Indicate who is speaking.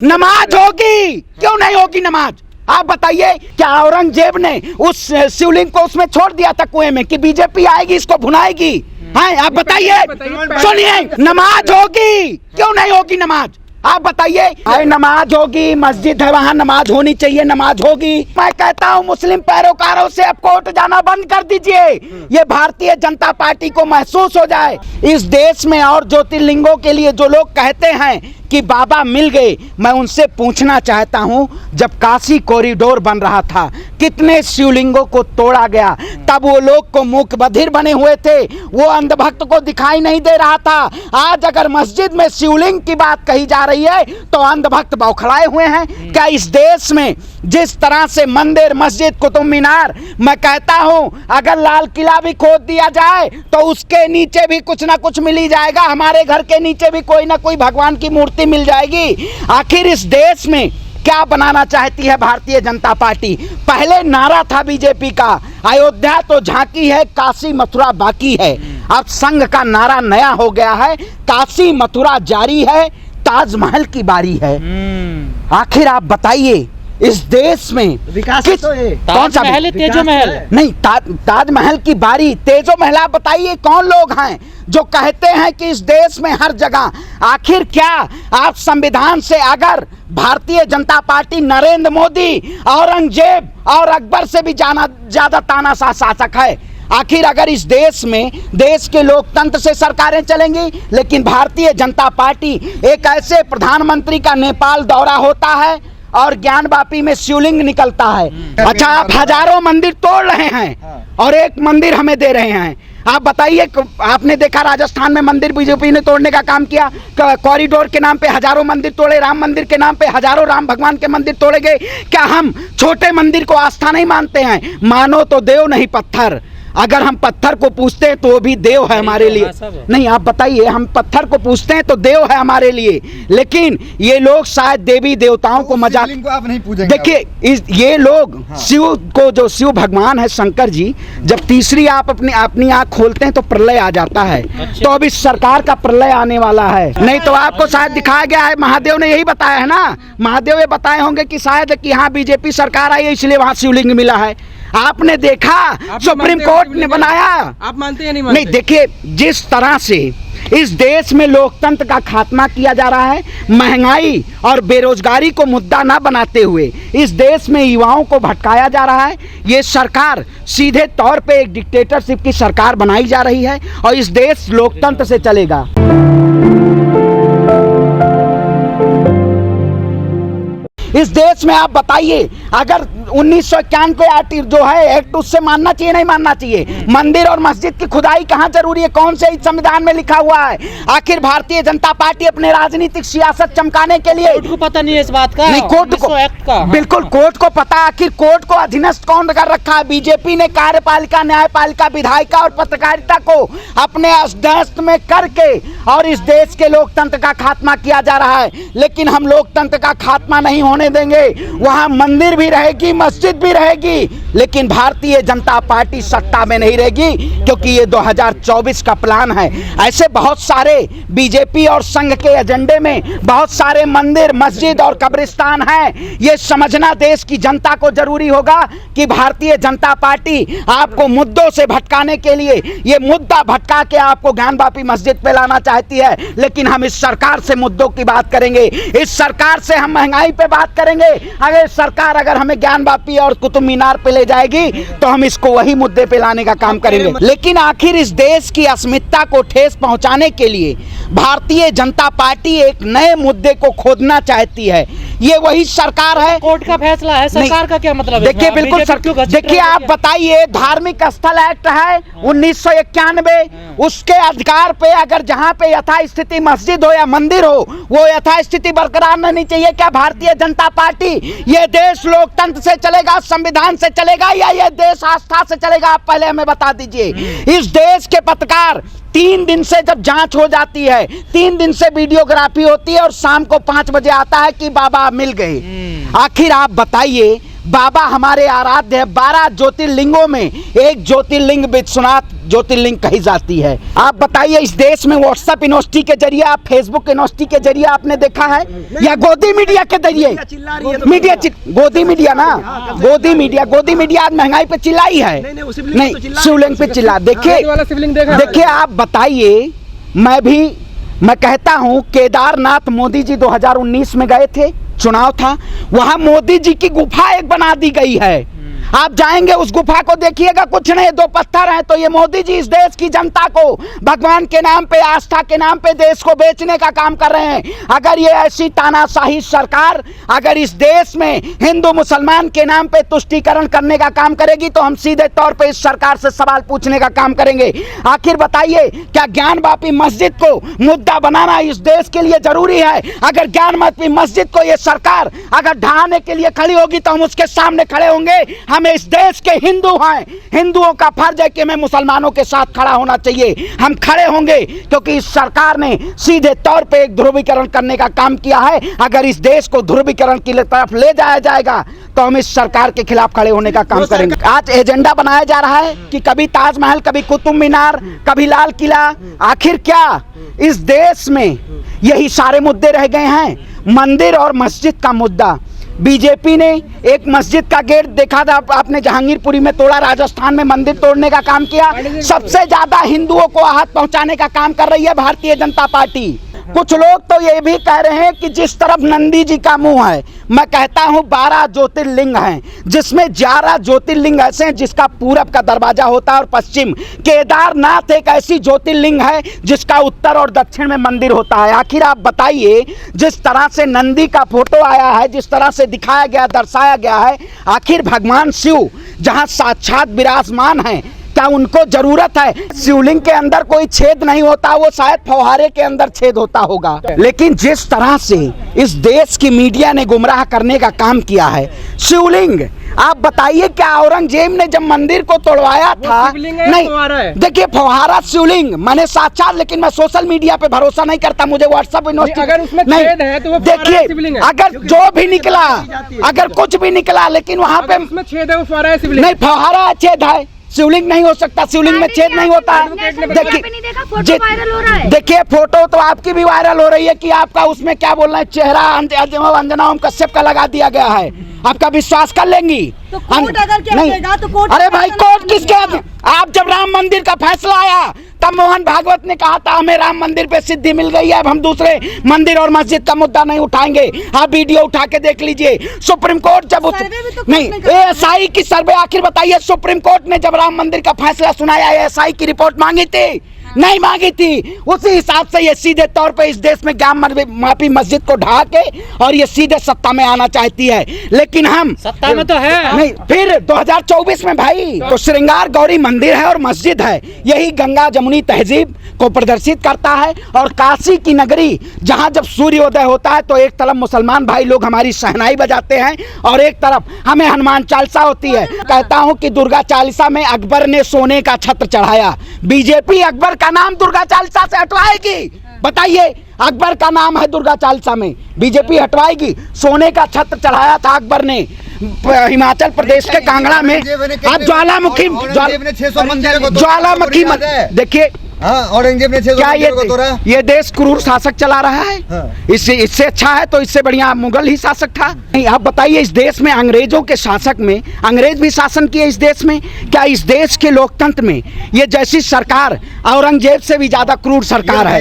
Speaker 1: नमाज होगी, क्यों नहीं होगी नमाज? आप बताइए, क्या औरंगजेब ने उस शिवलिंग को उसमें छोड़ दिया था कुएं में कि बीजेपी आएगी इसको भुनाएगी? हैं, आप बताइए। सुनिए, नमाज होगी, क्यों नहीं होगी नमाज? आप बताइए। अरे नमाज होगी, मस्जिद है वहाँ नमाज होनी चाहिए, नमाज होगी। मैं कहता हूँ मुस्लिम पैरोकारों से अब कोर्ट जाना बंद कर दीजिए। ये भारतीय जनता पार्टी को महसूस हो जाए इस देश में और ज्योतिर्लिंगों के लिए जो लोग कहते हैं कि बाबा मिल गए, मैं उनसे पूछना चाहता हूं, जब काशी कॉरिडोर बन रहा था कितने शिवलिंगों को तोड़ा गया, तब वो लोग को मूक बधिर बने हुए थे, वो अंधभक्त को दिखाई नहीं दे रहा था। आज अगर मस्जिद में शिवलिंग की बात कही जा रही है तो अंधभक्त बौखलाए हुए हैं। क्या इस देश में जिस तरह से मंदिर, मस्जिद, कुतुब मीनार, मैं कहता हूं अगर लाल किला भी खोद दिया जाए तो उसके नीचे भी कुछ ना कुछ मिल ही जाएगा। हमारे घर के नीचे भी कोई ना कोई भगवान की मूर्ति मिल जाएगी। आखिर इस देश में क्या बनाना चाहती है भारतीय जनता पार्टी? पहले नारा था बीजेपी का, अयोध्या तो झांकी है, काशी मथुरा बाकी है। अब संघ का नारा नया हो गया है, काशी मथुरा जारी है, ताजमहल की बारी है। आखिर आप बताइए, इस देश में
Speaker 2: विकास
Speaker 1: किस
Speaker 2: तो ये
Speaker 1: कौन सा
Speaker 3: महल है, तेजो महल
Speaker 1: नहीं, ताजमहल की बारी, तेजो महल। आप बताइए कौन लोग हैं जो कहते हैं कि इस देश में हर जगह? आखिर क्या आप संविधान से, अगर भारतीय जनता पार्टी नरेंद्र मोदी औरंगजेब और अकबर से भी ज्यादा तानाशाह शासक है, आखिर अगर इस देश में देश के लोकतंत्र से सरकारें चलेंगी, लेकिन भारतीय जनता पार्टी एक ऐसे प्रधानमंत्री का नेपाल दौरा होता है और ज्ञानवापी में शिवलिंग निकलता है। अच्छा, आप हजारों मंदिर तोड़ रहे हैं और एक मंदिर हमें दे रहे हैं। आप बताइए, आपने देखा राजस्थान में मंदिर बीजेपी ने तोड़ने का काम किया, कॉरिडोर के नाम पे हजारों मंदिर तोड़े, राम मंदिर के नाम पे हजारों राम भगवान के मंदिर तोड़े गए। क्या हम छोटे मंदिर को आस्था नहीं मानते हैं? मानो तो देव नहीं पत्थर। अगर हम पत्थर को पूछते हैं तो वो भी देव है हमारे लिए। नहीं, आप बताइए, हम पत्थर को पूछते हैं तो देव है हमारे लिए, लेकिन ये लोग शायद देवी देवताओं को मजाक
Speaker 2: को आप नहीं पूजेंगे।
Speaker 1: देखिए, ये लोग शिव को, जो शिव भगवान है शंकर जी, जब तीसरी आप अपनी आंख खोलते हैं तो प्रलय आ जाता है। तो अब इस सरकार का प्रलय आने वाला है। नहीं तो आपको शायद दिखाया गया है, महादेव ने यही बताया है ना, महादेव ये बताए होंगे कि शायद कि हाँ बीजेपी सरकार आई है इसलिए वहां शिवलिंग मिला है। आपने देखा सुप्रीम कोर्ट ने बनाया।
Speaker 3: आप मानते हैं नहीं?
Speaker 1: देखिए, जिस तरह से इस देश में लोकतंत्र का खात्मा किया जा रहा है, महंगाई और बेरोजगारी को मुद्दा ना बनाते हुए इस देश में युवाओं को भटकाया जा रहा है। ये सरकार सीधे तौर पे एक डिक्टेटरशिप की सरकार बनाई जा रही है और इस देश लोकतंत्र से चलेगा। इस देश में आप बताइए, अगर 1991 जो है एक्ट, उससे मानना चाहिए नहीं मानना चाहिए? मंदिर और मस्जिद की खुदाई कहाँ जरूरी है? कौन से संविधान में लिखा हुआ है? आखिर भारतीय जनता पार्टी अपने राजनीतिक सियासत चमकाने के लिए,
Speaker 3: कोर्ट को पता नहीं है इस बात का?
Speaker 1: नहीं, कोर्ट को
Speaker 3: एक्ट का
Speaker 1: बिल्कुल कोर्ट को पता। आखिर कोर्ट को अधीनस्थ कौन कर रखा है? बीजेपी ने कार्यपालिका, न्यायपालिका, विधायिका और पत्रकारिता को अपने अधीनस्थ में करके और इस देश के लोकतंत्र का खात्मा किया जा रहा है। लेकिन हम लोकतंत्र का खात्मा नहीं होने देंगे। वहां मंदिर भी रहेगी, मस्जिद भी रहेगी, लेकिन भारतीय जनता पार्टी सत्ता में नहीं रहेगी, क्योंकि ये 2024 का प्लान है। ऐसे बहुत सारे बीजेपी और संघ के एजेंडे में बहुत सारे मंदिर, मस्जिद और कब्रिस्तान हैं। ये समझना देश की जनता को जरूरी होगा कि भारतीय जनता पार्टी आपको मुद्दों से भटकाने के लिए, ये मुद्दा भटका के आपको ज्ञानवापी मस्जिद पे लाना चाहती है। लेकिन हम इस सरकार से मुद्दों की बात करेंगे, इस सरकार से हम महंगाई पे बात करेंगे। अगर सरकार अगर हमें ज्ञानवापी और कुतुब मीनार पे ले जाएगी तो हम इसको वही मुद्दे पे लाने का काम करेंगे। लेकिन आखिर इस देश की अस्मिता को ठेस पहुंचाने के लिए भारतीय जनता पार्टी एक नए मुद्दे को खोदना चाहती है। ये वही सरकार है।
Speaker 3: कोर्ट का फैसला है, सरकार का क्या मतलब है?
Speaker 1: देखिए, बिल्कुल देखिए, आप बताइए, धार्मिक स्थल एक्ट है 1991, उसके अधिकार पे अगर जहां पे यथास्थिति मस्जिद हो या मंदिर हो, वो यथास्थिति बरकरार रहनी चाहिए। क्या भारतीय जनता पार्टी, ये देश लोकतंत्र से चलेगा, संविधान से चलेगा, या ये देश आस्था से चलेगा? आप पहले हमें बता दीजिए। इस देश के पत्रकार 3 दिन से जब जांच हो जाती है, 3 दिन से वीडियोग्राफी होती है और शाम को 5 बजे आता है कि बाबा मिल गए। आखिर आप बताइए, बाबा हमारे आराध्य है। 12 ज्योतिर्लिंगों में एक ज्योतिर्लिंग विश्वनाथ ज्योतिर्लिंग कही जाती है। आप बताइए इस देश में व्हाट्सएप यूनिवर्सिटी के जरिए, आप फेसबुक यूनिवर्सिटी के जरिए आपने देखा है, या गोदी मीडिया के जरिए? मीडिया गोदी मीडिया ना, गोदी मीडिया आज महंगाई पे चिल्लाई है, नहीं शिवलिंग पे चिल्ला। देखिए आप बताइए, मैं कहता हूं केदारनाथ मोदी जी 2019 में गए थे, चुनाव था, वहां मोदी जी की गुफा एक बना दी गई है। आप जाएंगे उस गुफा को देखिएगा, कुछ नहीं, 2 पत्थर हैं। तो ये मोदी जी इस देश की जनता को भगवान के नाम पे, आस्था के नाम पे देश को बेचने का काम कर रहे हैं। अगर ये ऐसी तानाशाही सरकार अगर इस देश में हिंदू मुसलमान के नाम पे तुष्टीकरण करने का काम करेगी तो हम सीधे तौर पे इस सरकार से सवाल पूछने का काम करेंगे। आखिर बताइए, क्या ज्ञानवापी मस्जिद को मुद्दा बनाना इस देश के लिए जरूरी है? अगर ज्ञानवापी मस्जिद को ये सरकार अगर ढहाने के लिए खड़ी होगी तो हम उसके सामने खड़े होंगे। हमें इस देश के हिंदू हैं, हिंदुओं का फर्ज है कि हमें मुसलमानों के साथ खड़ा होना चाहिए। हम खड़े होंगे क्योंकि इस सरकार ने सीधे तौर पे एक ध्रुवीकरण करने का काम किया है। अगर इस देश को ध्रुवीकरण की तरफ ले जाया जाएगा तो हम इस सरकार के खिलाफ खड़े होने का काम करेंगे। आज एजेंडा बनाया जा रहा है कि कभी ताजमहल, कभी कुतुब मीनार, कभी लाल किला। आखिर क्या इस देश में यही सारे मुद्दे रह गए हैं? मंदिर और मस्जिद का मुद्दा। बीजेपी ने एक मस्जिद का गेट देखा था आपने, जहांगीरपुरी में तोड़ा, राजस्थान में मंदिर तोड़ने का काम किया। सबसे ज्यादा हिंदुओं को आहत पहुंचाने का काम कर रही है भारतीय जनता पार्टी। कुछ लोग तो ये भी कह रहे हैं कि जिस तरफ नंदी जी का मुंह है, मैं कहता हूं 12 ज्योतिर्लिंग हैं, जिसमें 11 ज्योतिर्लिंग ऐसे हैं जिसका पूरब का दरवाजा होता है और पश्चिम। केदारनाथ एक ऐसी ज्योतिर्लिंग है जिसका उत्तर और दक्षिण में मंदिर होता है। आखिर आप बताइए, जिस तरह से नंदी का फोटो आया है, जिस तरह से दिखाया गया, दर्शाया गया है, आखिर भगवान शिव जहां साक्षात विराजमान हैं, क्या उनको जरूरत है? शिवलिंग के अंदर कोई छेद नहीं होता, वो शायद फव्वारे के अंदर छेद होता होगा। लेकिन जिस तरह से इस देश की मीडिया ने गुमराह करने का काम किया है, शिवलिंग, आप बताइए क्या औरंगजेब ने जब मंदिर को तोड़वाया था, नहीं देखिए फव्वारा शिवलिंग मैंने साक्षात, लेकिन मैं सोशल मीडिया पे भरोसा नहीं करता, मुझे व्हाट्सएप नहीं। देखिए अगर जो भी निकला, अगर कुछ भी निकला, लेकिन वहाँ पे
Speaker 3: छेद है, वो
Speaker 1: नहीं, फव्वारा छेद है, शिवलिंग नहीं हो सकता, शिवलिंग में छेद नहीं होता है। देखिए फोटो तो आपकी भी वायरल हो रही है कि आपका उसमें क्या बोल रहे हैं, चेहरा अंजना ओम कश्यप का लगा दिया गया है। आपका विश्वास कर लेंगी?
Speaker 2: तो कोर्ट अगर कहेगा तो कोर्ट,
Speaker 1: अरे भाई कोर्ट किसके? आप जब राम मंदिर का फैसला आया तब मोहन भागवत ने कहा था हमें राम मंदिर पे सिद्धि मिल गई है, अब हम दूसरे मंदिर और मस्जिद का मुद्दा नहीं उठाएंगे। आप वीडियो उठा के देख लीजिए। सुप्रीम कोर्ट जब नहीं, एएसआई की सर्वे, आखिर बताइए सुप्रीम कोर्ट ने जब राम मंदिर का फैसला सुनाया, एएसआई की रिपोर्ट मांगी थी? नहीं मांगी थी। उसी हिसाब से ये सीधे तौर पे इस देश में ज्ञानवापी मस्जिद को ढा के और ये सीधे सत्ता में आना चाहती है। लेकिन हम
Speaker 3: सत्ता में तो है
Speaker 1: नहीं, फिर 2024 में भाई तो श्रृंगार गौरी मंदिर है और मस्जिद है, यही गंगा जमुनी तहजीब को प्रदर्शित करता है। और काशी की नगरी जहां जब सूर्योदय होता है तो एक तरफ मुसलमान भाई लोग हमारी शहनाई बजाते हैं और एक तरफ हमें हनुमान चालीसा होती है। कहता हूं कि दुर्गा चालीसा में अकबर ने सोने का छत्र चढ़ाया, बीजेपी अकबर का नाम दुर्गा चालीसा से हटवाएगी? बताइए, अकबर का नाम है दुर्गा चालीसा में, बीजेपी हटवाएगी? सोने का छत्र चढ़ाया था अकबर ने हिमाचल प्रदेश के कांगड़ा में। आप ज्वालामुखी देखिए,
Speaker 4: औरंगजेब ने
Speaker 1: क्या ये देश क्रूर शासक चला रहा है? हाँ। इससे अच्छा है तो इससे बढ़िया मुगल ही शासक था। नहीं, आप बताइए, इस देश में अंग्रेजों के शासक में अंग्रेज भी शासन किए इस देश में? क्या इस देश के लोकतंत्र में ये जैसी सरकार औरंगजेब से भी ज्यादा क्रूर सरकार है?